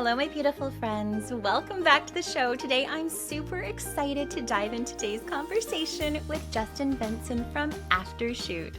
Hello, my beautiful friends. Welcome back to the show. Today, I'm super excited to dive into today's conversation with Justin Benson from Aftershoot.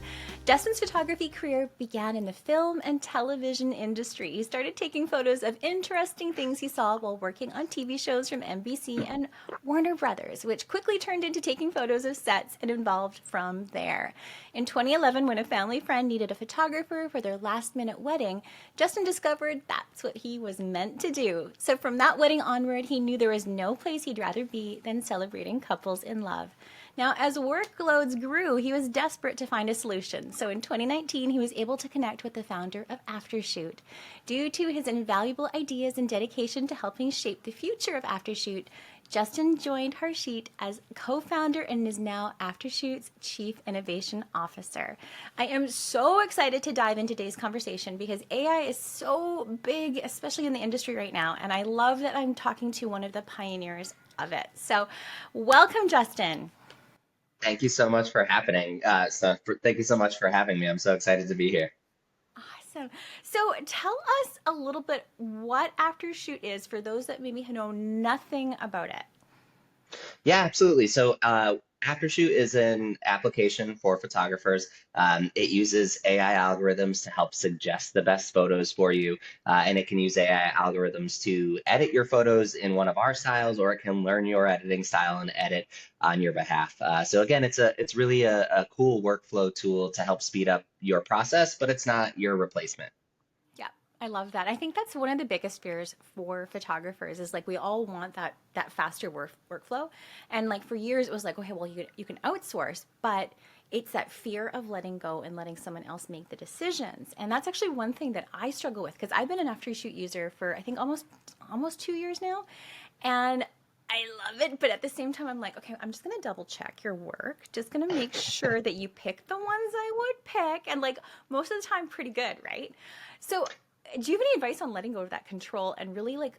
Justin's photography career began in the film and television industry. He started taking photos of interesting things he saw while working on TV shows from NBC and Warner Brothers, which quickly turned into taking photos of sets and evolved from there. In 2011, when a family friend needed a photographer for their last-minute wedding, Justin discovered that's what he was meant to do. So from that wedding onward, he knew there was no place he'd rather be than celebrating couples in love. Now, as workloads grew, he was desperate to find a solution. So in 2019, he was able to connect with the founder of Aftershoot. Due to his invaluable ideas and dedication to helping shape the future of Aftershoot, Justin joined Harshit as co-founder and is now Aftershoot's Chief Innovation Officer. I am so excited to dive into today's conversation because AI is so big, especially in the industry right now, and I love that I'm talking to one of the pioneers of it. So welcome, Justin. Thank you so much for happening. Thank you so much for having me. I'm so excited to be here. Awesome. So tell us a little bit what Aftershoot is for those that maybe know nothing about it. Yeah, absolutely. Aftershoot is an application for photographers. It uses AI algorithms to help suggest the best photos for you, and it can use AI algorithms to edit your photos in one of our styles, or it can learn your editing style and edit on your behalf. So again, it's really a cool workflow tool to help speed up your process, but it's not your replacement. Yeah, I love that. I think that's one of the biggest fears for photographers is like we all want that faster workflow. And like for years it was like, okay, well you can outsource, but it's that fear of letting go and letting someone else make the decisions. And that's actually one thing that I struggle with because I've been an Aftershoot user for I think almost 2 years now. And I love it, but at the same time, I'm like, okay, I'm just gonna double check your work. Just gonna make sure that you pick the ones I would pick, and like most of the time, pretty good, right? So, do you have any advice on letting go of that control and really like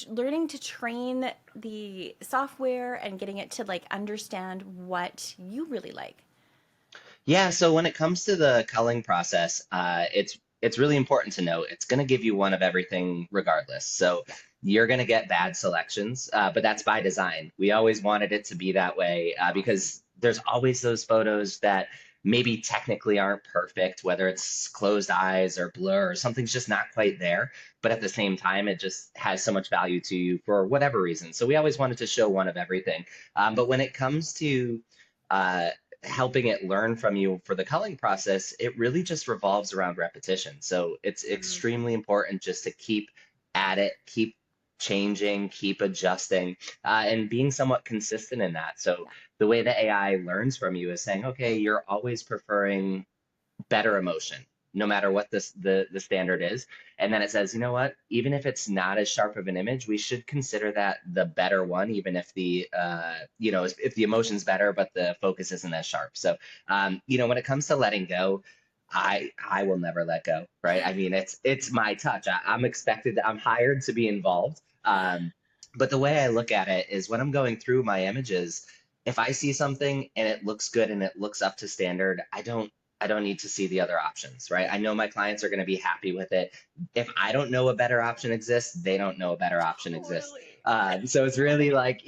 learning to train the software and getting it to like understand what you really like? Yeah, so when it comes to the culling process, it's really important to know it's going to give you one of everything regardless. So you're going to get bad selections, but that's by design. We always wanted it to be that way because there's always those photos that maybe technically aren't perfect, whether it's closed eyes or blur or something's just not quite there. But at the same time, it just has so much value to you for whatever reason. So we always wanted to show one of everything. But when it comes to uh, helping it learn from you for the culling process, it really just revolves around repetition. So it's Mm, extremely important just to keep at it, keep changing, keep adjusting, and being somewhat consistent in that. So yeah. the way the AI learns from you is saying, okay, you're always preferring better emotion, no matter what the standard is. And then it says, you know what? Even if it's not as sharp of an image, we should consider that the better one, even if if the emotion's better, but the focus isn't as sharp. So, when it comes to letting go, I will never let go, right? I mean, it's my touch. I'm expected. I'm hired to be involved. But the way I look at it is when I'm going through my images, if I see something and it looks good and it looks up to standard, I don't need to see the other options, right? I know my clients are going to be happy with it. If I don't know a better option exists, they don't know a better option exists. Totally. So it's really like,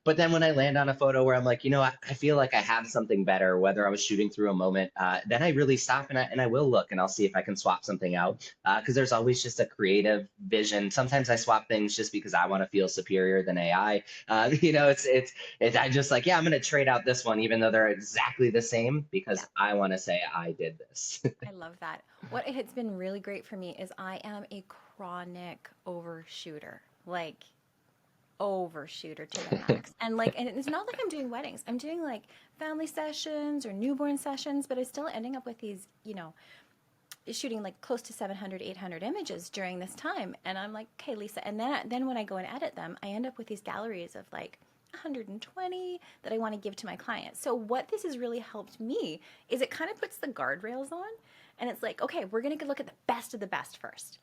but then when I land on a photo where I'm like, I feel like I have something better, whether I was shooting through a moment, then I really stop and I will look and I'll see if I can swap something out. Because there's always just a creative vision. Sometimes I swap things just because I want to feel superior than AI. I just like, yeah, I'm going to trade out this one, even though they're exactly the same, Yeah. because I want to say I did this. I love that. What has been really great for me is I am a chronic overshooter. Like overshooter to the max. And it's not like I'm doing weddings. I'm doing like family sessions or newborn sessions, but I'm still ending up with these, shooting like close to 700, 800 images during this time. And I'm like, okay, Lisa. And then when I go and edit them, I end up with these galleries of like 120 that I want to give to my clients. So what this has really helped me is it kind of puts the guardrails on and it's like, okay, we're going to look at the best of the best first.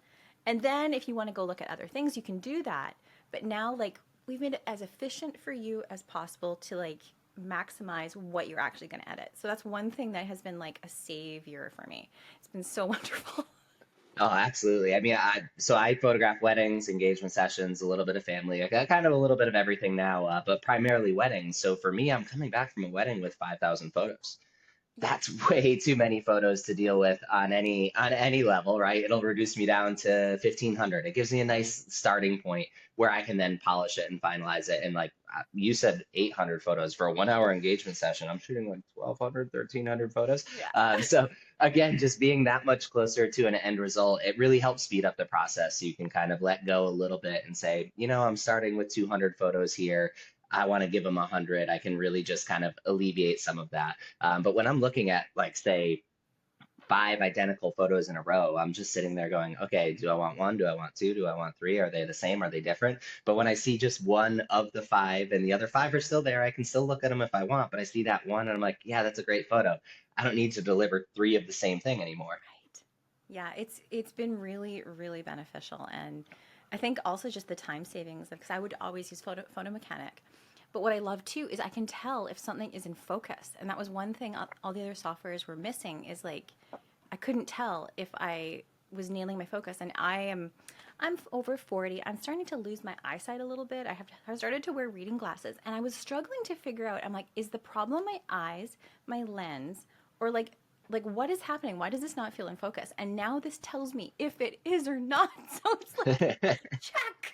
And then if you want to go look at other things, you can do that. But now like we've made it as efficient for you as possible to like maximize what you're actually going to edit. So that's one thing that has been like a savior for me. It's been so wonderful. Oh, absolutely. I mean, I photograph weddings, engagement sessions, a little bit of family, kind of a little bit of everything now, but primarily weddings. So for me, I'm coming back from a wedding with 5,000 photos. Yeah. That's way too many photos to deal with on any level, right? It'll reduce me down to 1,500. It gives me a nice starting point where I can then polish it and finalize it. And like you said, 800 photos for a 1 hour engagement session. I'm shooting like 1,200, 1,300 photos. Yeah. So again, just being that much closer to an end result, it really helps speed up the process. So you can kind of let go a little bit and say, I'm starting with 200 photos here. I want to give them 100. I can really just kind of alleviate some of that. But when I'm looking at, like, say, 5 identical photos in a row, I'm just sitting there going, okay, do I want one? Do I want two? Do I want three? Are they the same? Are they different? But when I see just one of the five and the other five are still there, I can still look at them if I want. But I see that one and I'm like, yeah, that's a great photo. I don't need to deliver three of the same thing anymore. Right. Yeah, it's been really, really beneficial. And I think also just the time savings, because I would always use photo mechanic. But what I love too is I can tell if something is in focus. And that was one thing all the other softwares were missing, is like I couldn't tell if I was nailing my focus. And I'm over 40. I'm starting to lose my eyesight a little bit. I started to wear reading glasses, and I was struggling to figure out, I'm like, is the problem my eyes, my lens, or like what is happening? Why does this not feel in focus? And now this tells me if it is or not. So it's like, check.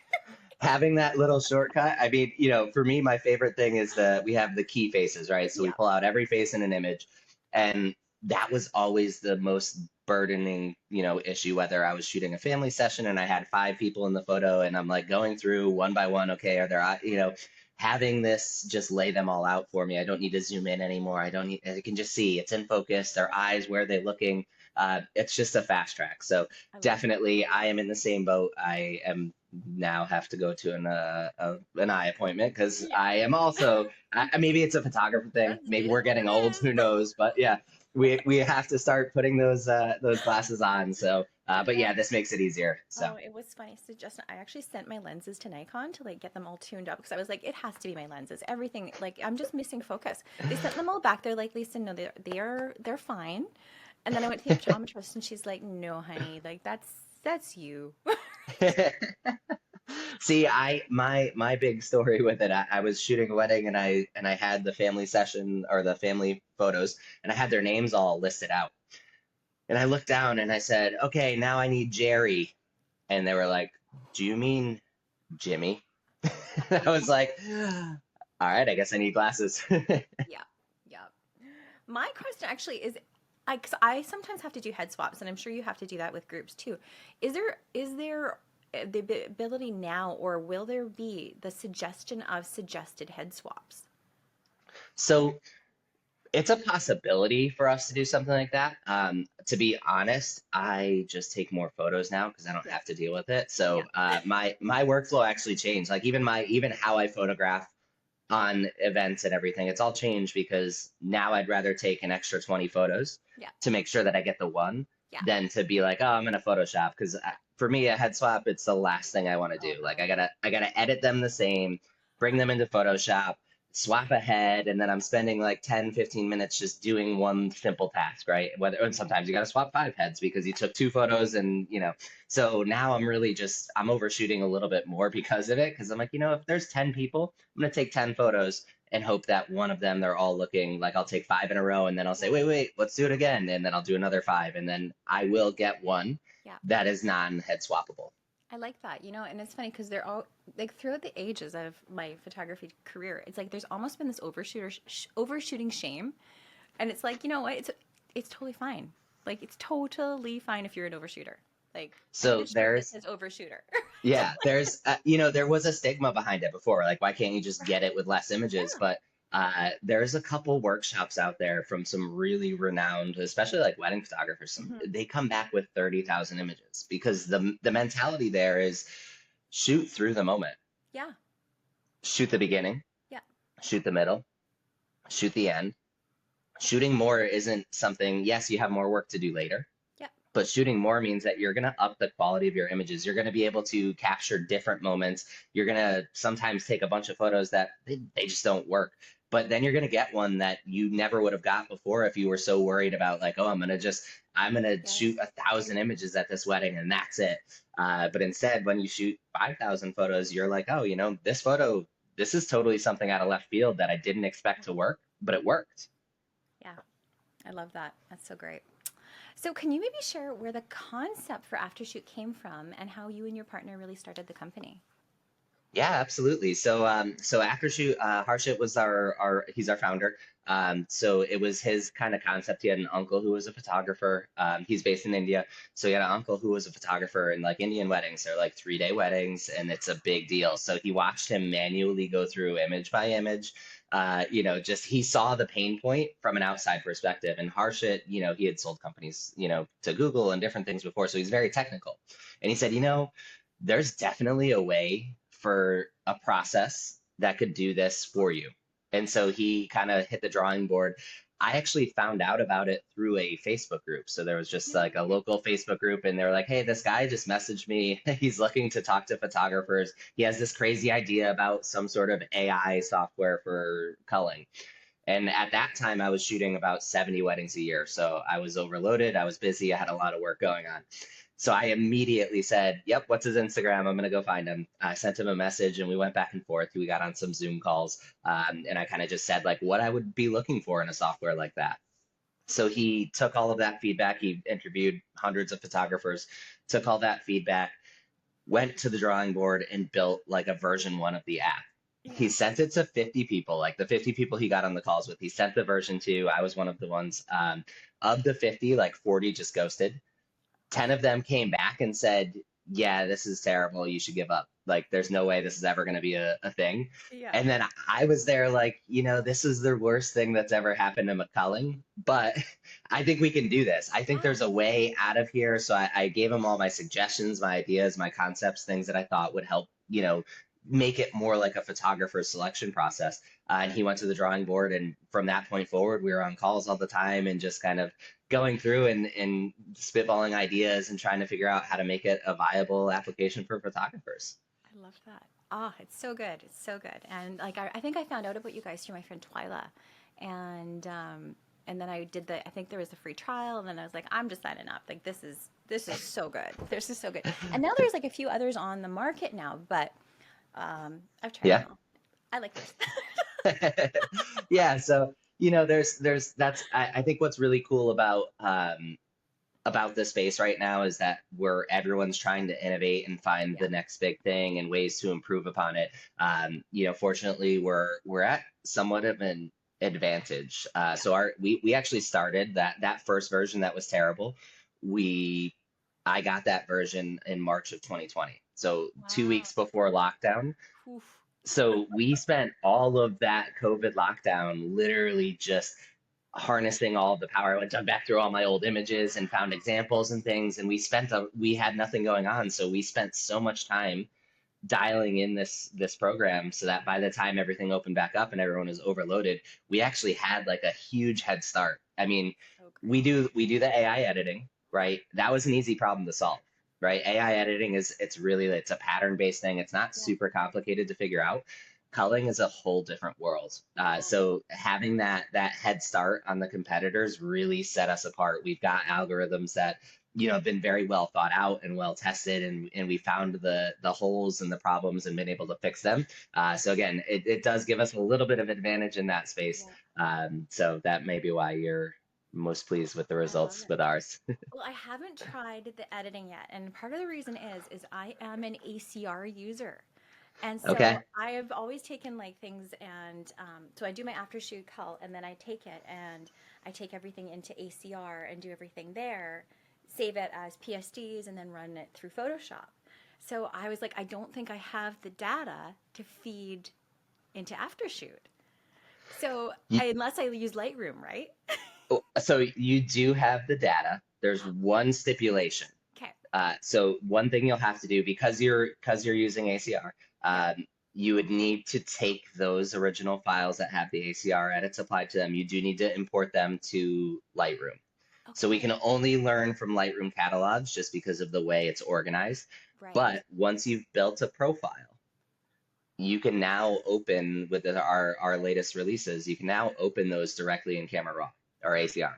Having that little shortcut. I mean, for me, my favorite thing is that we have the key faces, right? So we Yeah. pull out every face in an image. And that was always the most burdening, issue, whether I was shooting a family session and I had 5 people in the photo and I'm like going through one by one, okay, are there, having this just lay them all out for me. I don't need to zoom in anymore. I can just see it's in focus, their eyes, where are they looking? It's just a fast track. So I love that. definitely I am in the same boat. I am now have to go to an eye appointment because Yeah. I am also, maybe it's a photographer thing. That's Maybe it. we're getting old, who knows? But yeah, we have to start putting those glasses on. So, but yeah, this makes it easier. So Oh, it was funny. So Justin, I actually sent my lenses to Nikon to like get them all tuned up, because I was like, it has to be my lenses. Everything, like I'm just missing focus. They sent them all back. They're like, Lisa, no, they're fine. And then I went to the optometrist, and she's like, no, honey, like that's you. see, my big story with it, I was shooting a wedding and I had the family session or the family photos and I had their names all listed out. And I looked down and I said, okay, now I need Jerry. And they were like, do you mean Jimmy? I was like, all right, I guess I need glasses. Yeah, yeah. My question actually is, 'cause I sometimes have to do head swaps, and I'm sure you have to do that with groups too. Is there the ability now, or will there be the suggestion of suggested head swaps? So it's a possibility for us to do something like that. To be honest, I just take more photos now because I don't Yeah, have to deal with it. yeah. So my workflow actually changed. Like even how I photograph on events and everything, it's all changed because now I'd rather take an extra 20 photos Yeah, to make sure that I get the one yeah. than to be like, oh, I'm gonna Photoshop because for me a head swap, it's the last thing I want to Oh do. Like no. I gotta edit them the same, bring them into Photoshop, swap a head, and then I'm spending like 10, 15 minutes just doing one simple task, right? Whether and sometimes you gotta swap 5 heads because you took 2 photos and so now I'm overshooting a little bit more because of it. Because I'm like, if there's 10 people, I'm gonna take 10 photos and hope that one of them they're all looking like I'll take 5 in a row and then I'll say, wait, let's do it again. And then I'll do another 5. And then I will get one Yeah. that is non-head swappable. I like that, and it's funny because they're all like throughout the ages of my photography career, it's like there's almost been this overshooting shame, and it's like, you know what, it's totally fine. Like it's totally fine if you're an overshooter. Like I need So a shirt that there's says overshooter. Yeah, there's, there was a stigma behind it before. Like, why can't you just get Right. it with less images? Yeah. But there's a couple workshops out there from some really renowned, especially like wedding photographers. Hmm. They come back with 30,000 images because the mentality there is shoot through the moment, Yeah. shoot the beginning, Yeah. shoot the middle, shoot the end. Shooting more isn't something, yes, you have more work to do later, Yeah. but shooting more means that you're going to up the quality of your images. You're going to be able to capture different moments. You're going to sometimes take a bunch of photos that they just don't work. But then you're going to get one that you never would have got before if you were so worried about like, oh, I'm gonna Yes. shoot 1,000 images at this wedding and that's it. But instead, when you shoot 5,000 photos, you're like, oh, this photo, this is totally something out of left field that I didn't expect to work, but it worked. Yeah, I love that. That's so great. So, can you maybe share where the concept for Aftershoot came from and how you and your partner really started the company? Yeah, absolutely. So Aftershoot, Harshit was he's our founder. So it was his kind of concept. He had an uncle who was a photographer. He's based in India. So he had an uncle who was a photographer in like Indian weddings. They're like 3-day weddings and it's a big deal. So he watched him manually go through image by image. Just he saw the pain point from an outside perspective. And Harshit, he had sold companies, to Google and different things before. So he's very technical. And he said, there's definitely a way for a process that could do this for you. And so he kind of hit the drawing board. I actually found out about it through a Facebook group. So there was just No like a way. local Facebook group, and they were like, hey, this guy just messaged me. He's looking to talk to photographers. He has this crazy idea about some sort of AI software for culling. And at that time, I was shooting about 70 weddings a year. So I was overloaded. I was busy. I had a lot of work going on. So I immediately said, yep, what's his Instagram? I'm going to go find him. I sent him a message and we went back and forth. We got on some Zoom calls. And I kind of just said, like, what I would be looking for in a software like that. So he took all of that feedback. He interviewed hundreds of photographers, took all that feedback, went to the drawing board and built like a version 1 of the app. He Yeah. sent it to 50 people, like the 50 people he got on the calls with. He sent the version to. I was one of the ones. Of the 50, like 40 just ghosted. 10 of them came back and said, yeah, this is terrible. You should give up. Like, there's no way this is ever going to be a thing. Yeah. And then I was there like, this is the worst thing that's ever happened to McCulling, but I think we can do this. I think there's Yes. a way out of here. So I gave him all my suggestions, my ideas, my concepts, things that I thought would help, make it more like a photographer selection process. And he went to the drawing board. And from that point forward, we were on calls all the time and just kind of going through and spitballing ideas and trying to figure out how to make it a viable application for photographers. I love that. Ah, it's so good. It's so good. And like I think I found out about you guys through my friend Twyla, and then I did I think there was a free trial, and then I was like, I'm just signing up. Like this is so good. This is so good. And now there's like a few others on the market now, but I've tried them Yeah. all. I like this. Yeah. So, there's that's I think what's really cool about this space right now is that where everyone's trying to innovate and find Yeah. the next big thing and ways to improve upon it. Fortunately, we're at somewhat of an advantage. Yeah. So we actually started that first version that was terrible. We I got that version in March of 2020. So two Wow. weeks before lockdown. Oof. So we spent all of that COVID lockdown literally just harnessing all of the power. I went back through all my old images and found examples and things, and we had nothing going on, so we spent so much time dialing in this program so that by the time everything opened back up and everyone was overloaded, we actually had like a huge head start. I mean, So we great. do we do the AI editing, right? That was an easy problem to solve, right? AI editing it's a pattern based thing. It's not Yeah. super complicated to figure out. Culling is a whole different world. Yeah. So having that head start on the competitors really set us apart. We've got algorithms that have been very well thought out and well tested, and we found the holes and the problems and been able to fix them. So again, it does give us a little bit of advantage in that space. Yeah. So that may be why you're most pleased with the I love results it. with ours. Well, I haven't tried the editing yet, and part of the reason is I am an ACR user. And so Okay. I have always taken like things and so I do my after shoot call and then I take it and I take everything into ACR and do everything there, save it as PSDs and then run it through Photoshop. So I was like, I don't think I have the data to feed into Aftershoot. So You, unless I use Lightroom, right? so you do have the data. There's one stipulation. Okay. So one thing you'll have to do because you're using ACR, Yeah. you would need to take those original files that have the ACR edits applied to them. You do need to import them to Lightroom. So we Okay. can only learn from Lightroom catalogs just because of the way it's organized. Right. But once you've built a profile, you can now open with our latest releases. You can now open those directly in Camera Raw or ACR.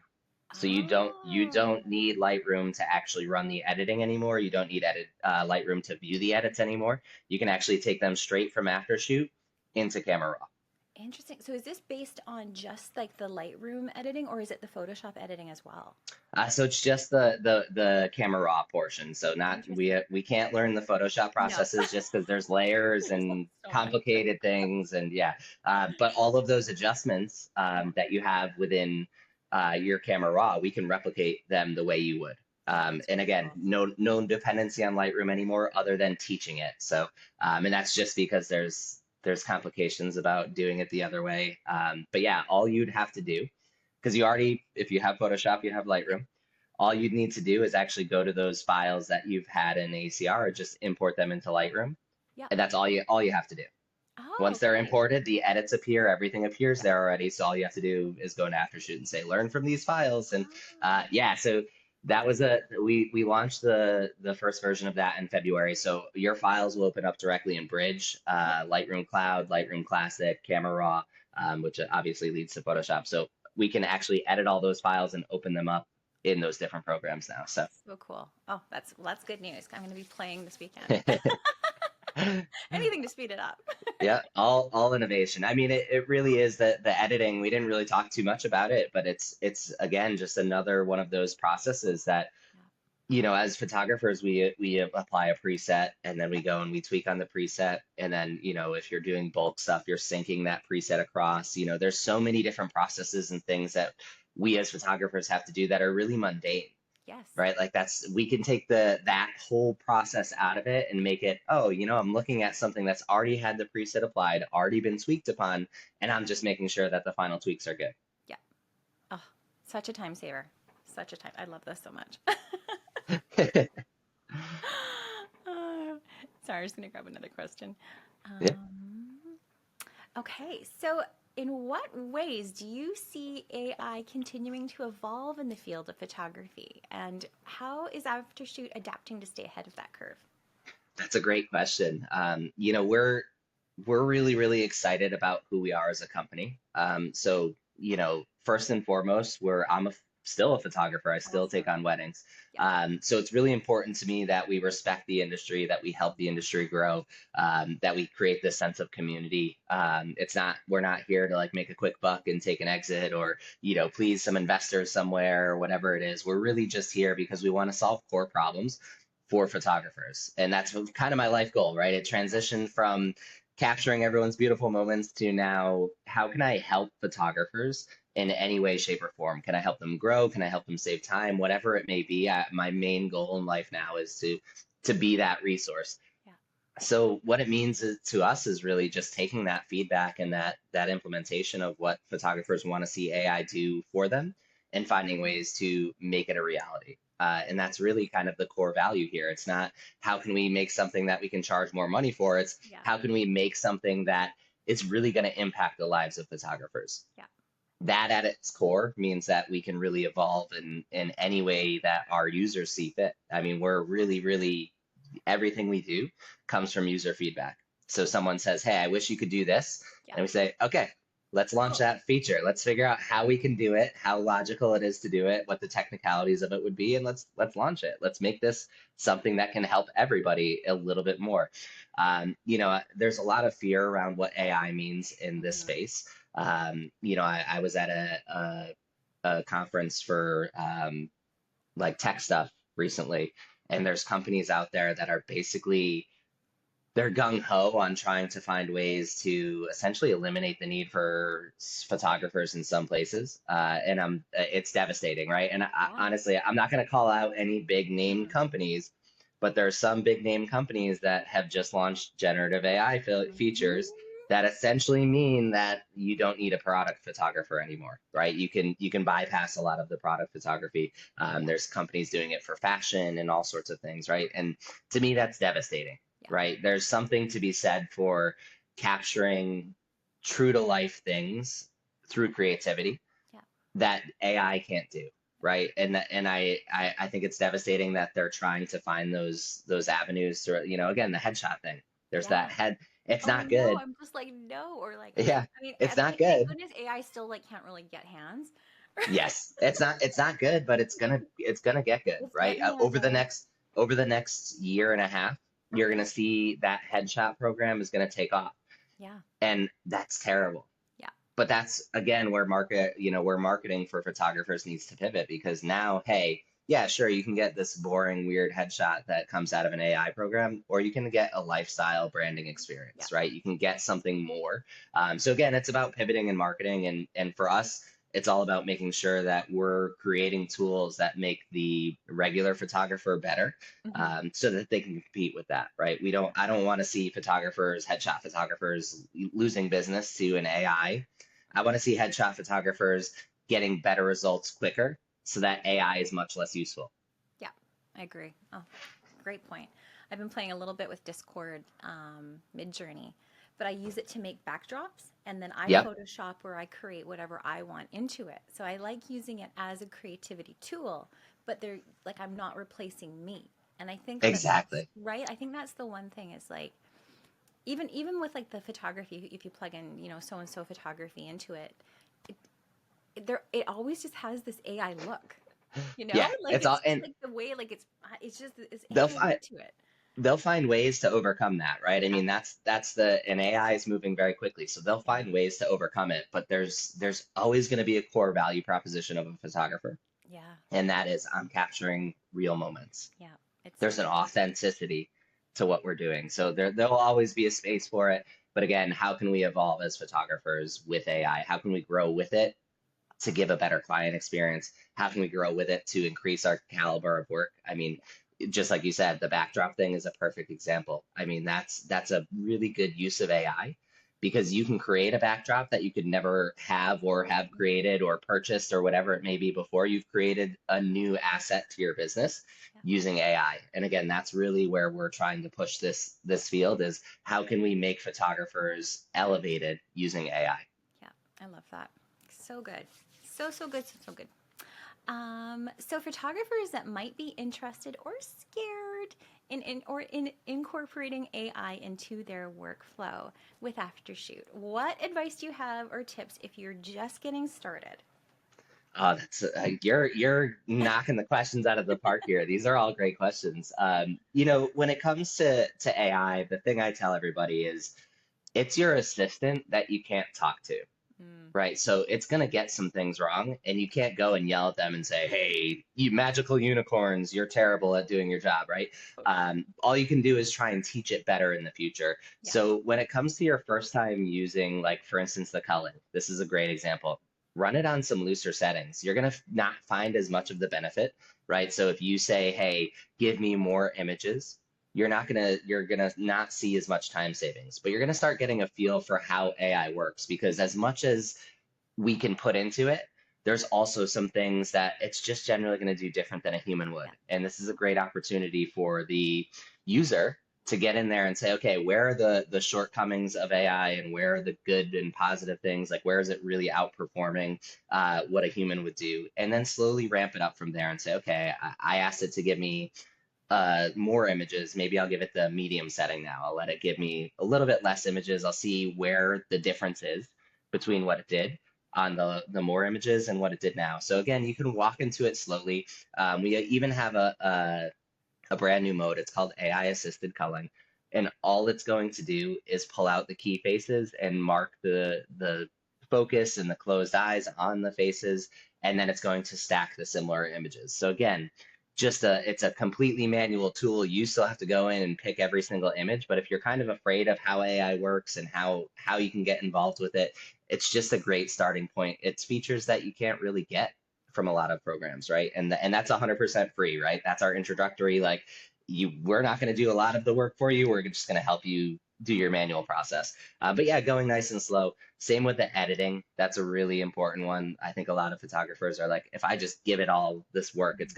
So you don't Oh, need Lightroom to actually run the editing anymore. You don't need Lightroom to view the edits anymore. You can actually take them straight from Aftershoot into Camera Raw. interesting. So is this based on just like the Lightroom editing, or is it the Photoshop editing as well? So it's just the camera raw portion. So not Interesting. we can't learn the Photoshop No, processes just because there's layers there's and so much. complicated things and yeah. But all of those adjustments Yeah, that you have within your camera raw, we can replicate them the way you would. yeah, that's And really again, cool. no dependency on Lightroom anymore other than teaching it. So and that's just because there's complications about doing it the other way. But yeah, all you'd have to do because you already, if you have Photoshop, you have Yep, Lightroom. All you'd need to do is actually go to those files that you've had in ACR, just import them into Lightroom, yep. and that's all you have to do. Oh, Once they're okay. imported, the edits appear, everything appears Yep. there already. So all you have to do is go into Aftershoot and say, learn from these files. And Oh, yeah, so that was we launched the first version of that in February. So your files will open up directly in Bridge, yep. Lightroom Cloud, Lightroom Classic, Camera Raw, which obviously leads to Photoshop. So we can actually edit all those files and open them up in those different programs now. So So cool. Oh, that's good news. I'm going to be playing this weekend. Anything to speed it up. yeah, all innovation. I mean, it really is the editing. We didn't really talk too much about it, but it's again just another one of those processes that, Yeah. as photographers, we apply a preset and then we Yep. go and we tweak on the preset. And then, if you're doing bulk stuff, you're syncing that preset across. There's so many different processes and things that we as photographers have to do that are really mundane, Yes. right? Like we can take that whole process out of it and make it, oh, I'm looking at something that's already had the preset applied, already been tweaked upon, and I'm just making sure that the final tweaks are good. Yeah. Oh, such a time saver. Such a time. I love this so much. Uh, sorry, I'm just gonna grab another question. Yeah, Um, okay, so in what ways do you see AI continuing to evolve in the field of photography, and how is Aftershoot adapting to stay ahead of that curve? that's a great question. We're really, really excited about who we are as a company. So, first and foremost, still a photographer. I still take Awesome. on weddings. Yeah. So it's really important to me that we respect the industry, that we help the industry grow, that we create this sense of community. We're not here to like make a quick buck and take an exit or, please some investors somewhere or whatever it is. We're really just here because we want to solve core problems for photographers. And that's kind of my life goal, right? It transitioned from capturing everyone's beautiful moments to now, how can I help photographers in any way, shape, or form? Can I help them grow? Can I help them save time? Whatever it may be. My main goal in life now is to be that resource. Yeah. So what it means to us is really just taking that feedback and that implementation of what photographers want to see AI do for them and finding ways to make it a reality. And that's really kind of the core value here. It's not how can we make something that we can charge more money for. It's Yeah. how can we make something that is really going to impact the lives of photographers. Yeah. That at its core means that we can really evolve in any way that our users see fit. I mean, we're really, really everything we do comes from user feedback. So someone says, "Hey, I wish you could do this," Yeah. and we say, "Okay, let's launch Cool. that feature. Let's figure out how we can do it, how logical it is to do it, what the technicalities of it would be, and let's launch it. Let's make this something that can help everybody a little bit more." There's a lot of fear around what AI means in this Mhm. space. I was at a conference for like tech stuff recently, and there's companies out there that are basically they're gung ho on trying to find ways to essentially eliminate the need for photographers in some places, and it's devastating, right? And Yeah. honestly, I'm not going to call out any big name Mhm. companies, but there are some big name companies that have just launched generative AI features Mhm. that essentially mean that you don't need a product photographer anymore, Yeah. right? You can bypass a lot of the product photography. Yeah. There's companies doing it for fashion and all sorts of things, right? And to me, that's devastating, Yeah. right? There's something to be said for capturing true to life things through creativity Yeah. that AI can't do, right? And I think it's devastating that they're trying to find those avenues through, again, the headshot thing. There's that Yeah. head. It's Oh, I not know. good. I'm just like, no, or like, Yeah, I mean, it's not thank good. goodness AI still like can't really get hands. Yes, it's not good, but it's gonna get good, It's right? getting there Over the though. next year and a half, you're gonna see that headshot program is gonna take off, Yeah. and that's terrible. Yeah. But that's again where marketing for photographers needs to pivot, because now, hey, yeah, sure, you can get this boring, weird headshot that comes out of an AI program, or you can get a lifestyle branding Yeah. experience, right? You can get something more. So again, it's about pivoting and marketing, and for us, it's all about making sure that we're creating tools that make the regular photographer better, Hmm. so that they can compete with that, right? I don't want to see headshot photographers losing business to an AI. I want to see headshot photographers getting better results quicker, so that AI is much less useful. Yeah. I agree. Oh, great point. I've been playing a little bit with Discord Mid-Journey, but I use it to make backdrops and then I Yep, Photoshop or I create whatever I want into it. So I like using it as a creativity tool, but they're like I'm not replacing me. And I think that that's exactly. right. I think that's the one thing is like even with like the photography, if you plug in, so and so photography into it, it always just has this AI look. Yeah, Like it's all, it's just and like the way like it's just it's they'll AI find to it. they'll find ways to overcome that, right? I Yeah. mean, that's the and AI is moving very quickly, so they'll Yeah. find ways to overcome it. But there's always going to be a core value proposition of a photographer, Yeah. and that is I'm capturing real moments. Yeah. It's so There's an true. authenticity to what we're doing. So there'll always be a space for it. But again, how can we evolve as photographers with AI? How can we grow with it to give a better client experience? How can we grow with it to increase our caliber of work? I mean, just like you said, the backdrop thing is a perfect example. I mean, that's a really good use of AI, because you can create a backdrop that you could never have or have created or purchased or whatever it may be before. You've created a new asset to your business Yeah. using AI. And again, that's really where we're trying to push this field, is how can we make photographers elevated using AI? Yeah. I love that. So good. So good. So good. So photographers that might be interested or scared in incorporating AI into their workflow with Aftershoot, what advice do you have or tips if you're just getting started? Oh, that's you're knocking the questions out of the park here. These are all great questions. When it comes to AI, the thing I tell everybody is it's your assistant that you can't talk to, Mm, right? So it's gonna get some things wrong, and you can't go and yell at them and say, "Hey, you magical unicorns, you're terrible at doing your job," right? totally. All you can do is try and teach it better in the future. Yeah. So when it comes to your first time using, like for instance, the culling, this is a great example. Run it on some looser settings. You're gonna not find as much of the benefit, right? So if you say, "Hey, give me more images," you're gonna not see as much time savings, but you're gonna start getting a feel for how AI works, because as much as we can put into it, there's also some things that it's just generally going to do different than a human would. Yeah. And this is a great opportunity for the user to get in there and say, okay, where are the shortcomings of AI, and where are the good and positive things? Like, where is it really outperforming what a human would do? And then slowly ramp it up from there and say, okay, I asked it to give me more images. Maybe I'll give it the medium setting now. I'll let it give me a little bit less images. I'll see where the difference is between what it did on the more images and what it did now. So again, you can walk into it slowly. We even have a brand new mode. It's called AI assisted culling. And all it's going to do is pull out the key faces and mark the focus and the closed eyes on the faces, and then it's going to stack the similar images. So again, it's a completely manual tool. You still have to go in and pick every single image, but if you're kind of afraid of how AI works and how you can get involved with it, it's just a great starting point. It's features that you can't really get from a lot of programs, right? And that's 100% free, right? That's our introductory. Like, we're not going to do a lot of the work for you. We're just going to help you do your manual process. But yeah, going nice and slow. Same with the editing. That's a really important one. I think a lot of photographers are like, if I just give it all this work, Mhm. it's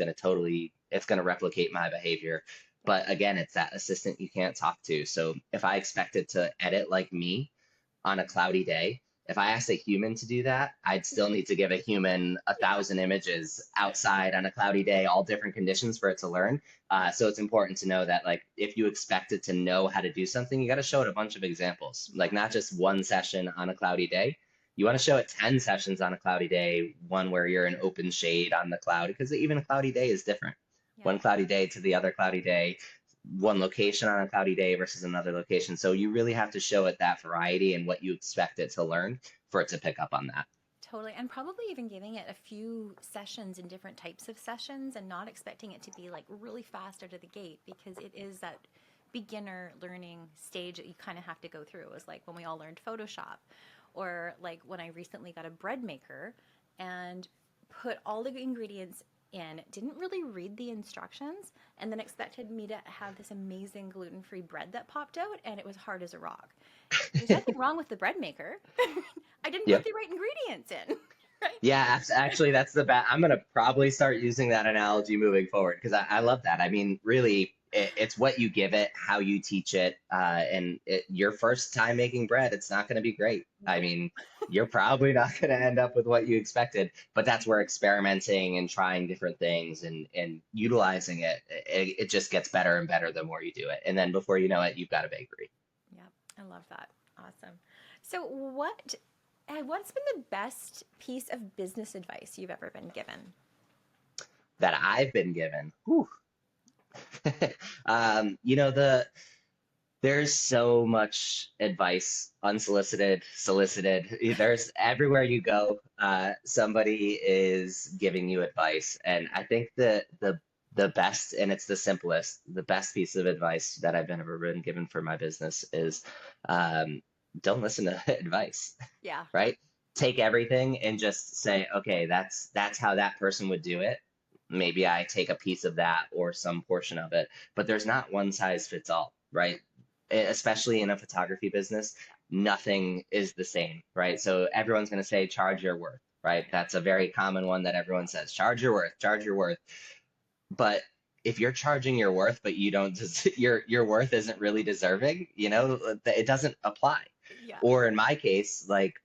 going to replicate my behavior. Yeah. But again, it's that assistant you can't talk to. So if I expect it to edit like me on a cloudy day, if I asked a human to do that, I'd still need to give a human a Yeah. thousand images outside on a cloudy day, all different conditions for it to learn. So it's important to know that, like, if you expect it to know how to do something, you got to show it a bunch of examples, like Yeah. not just one session on a cloudy day. You want to show it 10 sessions on a cloudy day, one where you're in open shade on the cloud, because even a cloudy day is different. Yeah. One cloudy day to the other cloudy day, one location on a cloudy day versus another location. So you really have to show it that variety and what you expect it to learn for it to pick up on that. Totally. And probably even giving it a few sessions in different types of sessions and not expecting it to be like really fast out of the gate, because it is that beginner learning stage that you kind of have to go through. It was like when we all learned Photoshop, or like when I recently got a bread maker and put all the ingredients in, didn't really read the instructions, and then expected me to have this amazing gluten-free bread that popped out, and it was hard as a rock. There's nothing wrong with the bread maker. I didn't put Yep. the right ingredients in, right? Yeah, actually, that's the best. I'm gonna probably start using that analogy moving forward because I love that. I mean, really, it's what you give it, how you teach it, your first time making bread, it's not gonna be great. I Nope. mean, you're probably not gonna end up with what you expected, but that's where experimenting and trying different things and utilizing it just gets better and better the more you do it. And then before you know it, you've got a bakery. Yep. I love that. Awesome. So what's been the best piece of business advice you've ever been given? That I've been given. Whew. You know, there's so much advice, unsolicited, solicited. There's everywhere you go, somebody is giving you advice. And I think the best, and it's the simplest, the best piece of advice that I've ever been given for my business is um, don't listen to advice, Yeah. right? Take everything and just say, okay, that's how that person would do it. Maybe I take a piece of that or some portion of it, but there's not one size fits all, right? Especially in a photography business, nothing is the same, right? So everyone's going to say, charge your worth, right? That's a very common one that everyone says, charge your worth, charge your worth. But if you're charging your worth, but you don't, your worth isn't really deserving, it doesn't apply. Yeah. Or in my case, like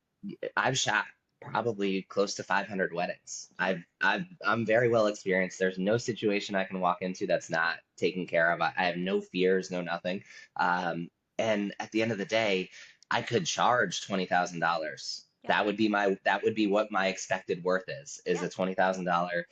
I've shot probably close to 500 weddings. I'm very well experienced. There's no situation I can walk into that's not taken care of. I have no fears, no nothing. Um, and at the end of the day, I could charge $20,000. Yeah. That would be what my expected worth is Yeah. a $20,000.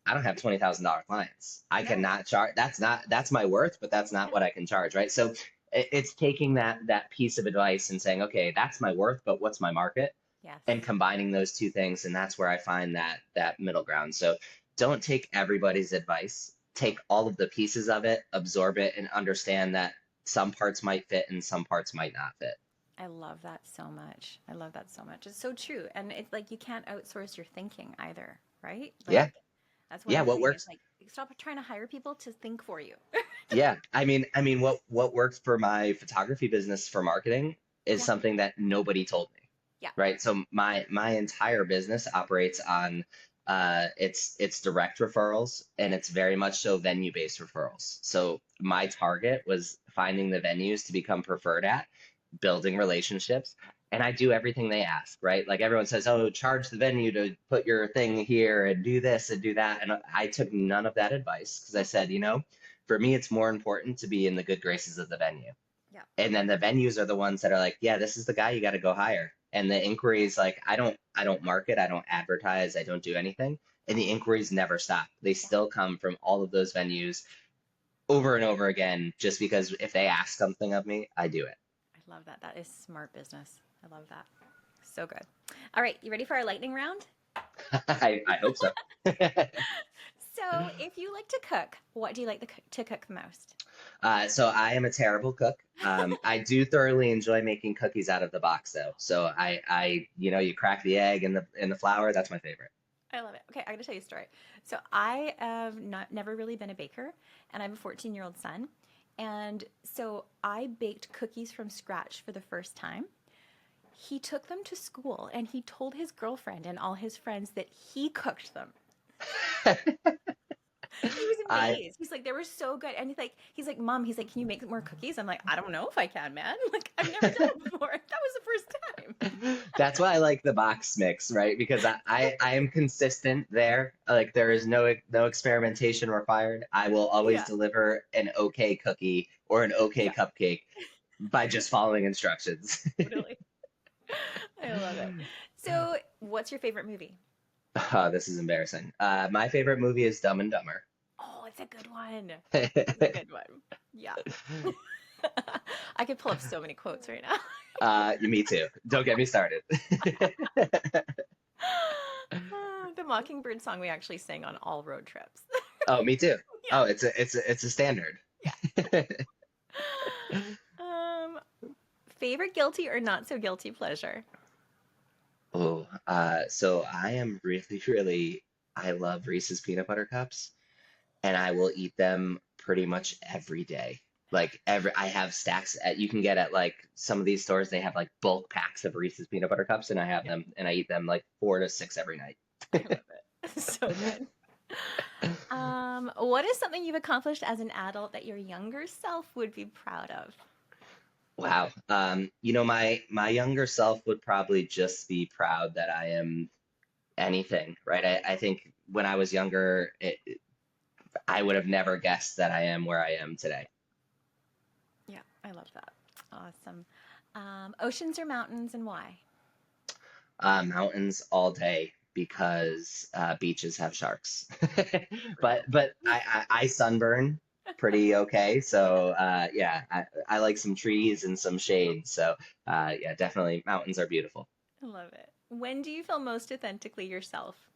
I don't have $20,000 clients. I No. cannot charge. That's my worth, but that's not Yeah. what I can charge, right? So it's taking that piece of advice and saying, okay, that's my worth, but what's my market? Yes. And combining those two things, and that's where I find that middle ground. So don't take everybody's advice. Take all of the pieces of it, absorb it, and understand that some parts might fit and some parts might not fit. I love that so much. I love that so much. It's so true. And it's like you can't outsource your thinking either, right? Like Yeah, that's one yeah. of the What things. It's works? like stop trying to hire people to think for you. Yeah, I mean, what works for my photography business for marketing is Yeah. something that nobody told me, Yeah. right? So my entire business operates on it's direct referrals and it's very much so venue-based referrals. So my target was finding the venues to become preferred at, building relationships, and I do everything they ask, right? Like everyone says, "Oh, charge the venue to put your thing here and do this and do that." And I took none of that advice because I said, for me, it's more important to be in the good graces of the venue. Yeah. And then the venues are the ones that are like, yeah, this is the guy you got to go hire. And the inquiries, like, I don't market, I don't advertise, I don't do anything. And the inquiries never stop. They Yeah. still come from all of those venues over and over again, just because if they ask something of me, I do it. I love that. That is smart business. I love that. So good. All right, you ready for our lightning round? I hope so. So, if you like to cook, what do you like to cook the most? So I am a terrible cook. I do thoroughly enjoy making cookies out of the box, though. So you crack the egg in the flour. That's my favorite. I love it. Okay, I got to tell you a story. So I have never really been a baker, and I have a 14-year-old son. And so I baked cookies from scratch for the first time. He took them to school and he told his girlfriend and all his friends that he cooked them. He was I amazed. He's like, they were so good. And he's like, Mom, he's like, can you make more cookies? I'm like, I don't know if I can, man. Like, I've never done it before. That was the first time. That's why I like the box mix, right? Because I am consistent there. Like there is no experimentation required. I will always Yeah, deliver an okay cookie or an okay yeah, cupcake by just following instructions. totally. I love it. So, what's your favorite movie? Oh, this is embarrassing. My favorite movie is Dumb and Dumber. Oh, it's a good one. It's a good one. Yeah. I could pull up so many quotes right now. Me too. Don't get me started. The Mockingbird song we actually sang on all road trips. Oh, me too. Yeah. Oh, it's a standard. Um, Favorite guilty or not so guilty pleasure? Oh, so I am I love Reese's peanut butter cups, and I will eat them pretty much every day. Like I have stacks you can get at like some of these stores, they have like bulk packs of Reese's peanut butter cups, and I have Yeah, them, and I eat them like 4 to 6 every night. I love it. So good. What is something you've accomplished as an adult that your younger self would be proud of? Wow. My younger self would probably just be proud that I am anything, right? I think when I was younger, I would have never guessed that I am where I am today. Yeah, I love that. Awesome. Oceans or mountains and why? Mountains all day because beaches have sharks. True. But I sunburn pretty okay. So yeah, I like some trees and some shade. So yeah, definitely mountains are beautiful. I love it. When do you feel most authentically yourself?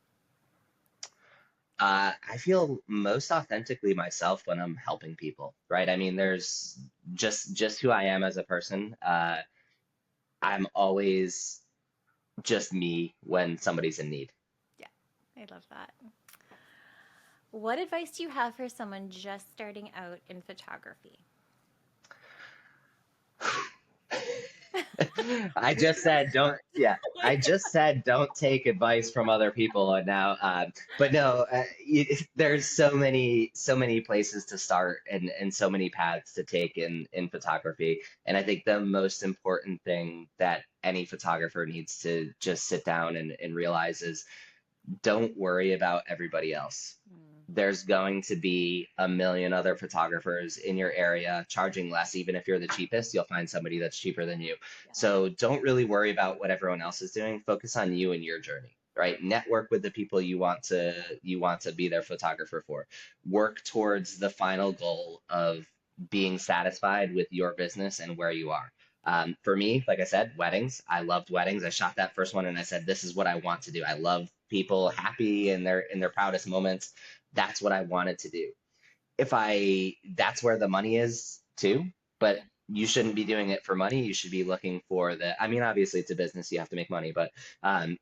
I feel most authentically myself when I'm helping people, right? I mean, there's just who I am as a person. I'm always just me when somebody's in need. Yeah, I love that. What advice do you have for someone just starting out in photography? I just said don't, yeah, I just said don't take advice from other people, and now, but no, there's so many places to start, and so many paths to take in photography. And I think the most important thing that any photographer needs to just sit down and realize is don't worry about everybody else. Mm, There's going to be a million other photographers in your area charging less. Even if you're the cheapest, you'll find somebody that's cheaper than you. yeah, So don't really worry about what everyone else is doing. Focus on you and your journey, right? Network with the people you want to be their photographer for. Work towards the final goal of being satisfied with your business and where you are. For me, like I said, weddings. I loved weddings. I shot that first one and I said, this is what I want to do. I love people happy in their proudest moments. That's what I wanted to do. If I That's where the money is too, but yeah, you shouldn't be doing it for money. You should be looking for I mean, obviously it's a business, you have to make money, but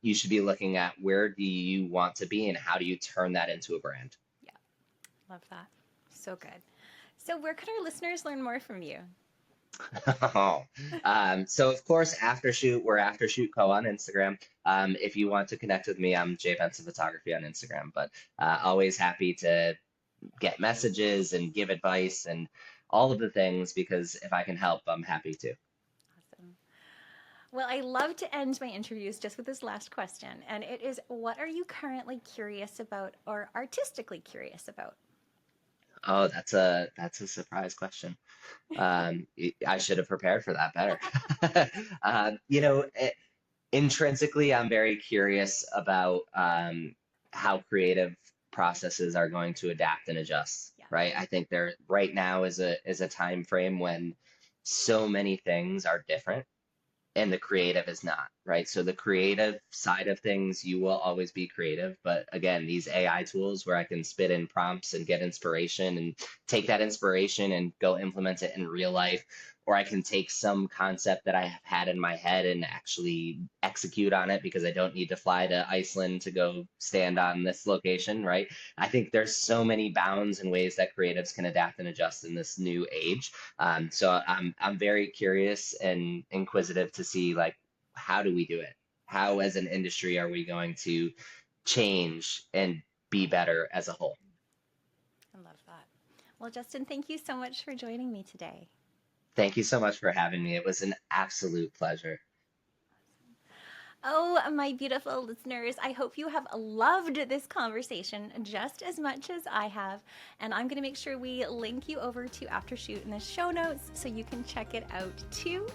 you should be looking at where do you want to be and how do you turn that into a brand. yeah. Love that. So good. So, where can our listeners learn more from you? So of course, Aftershoot, we're Aftershoot Co on Instagram. If you want to connect with me, I'm Jay Benson Photography on Instagram, but always happy to get messages and give advice and all of the things because if I can help, I'm happy to. Awesome. Well, I love to end my interviews just with this last question, and it is what are you currently curious about or artistically curious about? Oh, that's a surprise question. I should have prepared for that better. You know, intrinsically, I'm very curious about how creative processes are going to adapt and adjust, Yeah. right? I think there right now is a time frame when so many things are different and the creative is not, right? So the creative side of things, you will always be creative. But again, these AI tools where I can spit in prompts and get inspiration and take that inspiration and go implement it in real life, or I can take some concept that I have had in my head and actually execute on it because I don't need to fly to Iceland to go stand on this location, right? I think there's so many bounds and ways that creatives can adapt and adjust in this new age. So I'm very curious and inquisitive to see like how do we do it? How as an industry are we going to change and be better as a whole? I love that. Well, Justin, thank you so much for joining me today. Thank you so much for having me. It was an absolute pleasure. Oh, my beautiful listeners, I hope you have loved this conversation just as much as I have. And I'm going to make sure we link you over to Aftershoot in the show notes so you can check it out too.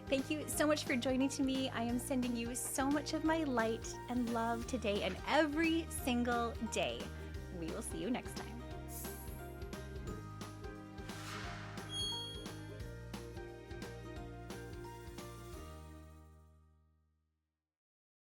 Thank you so much for joining me. I am sending you so much of my light and love today and every single day. We will see you next time.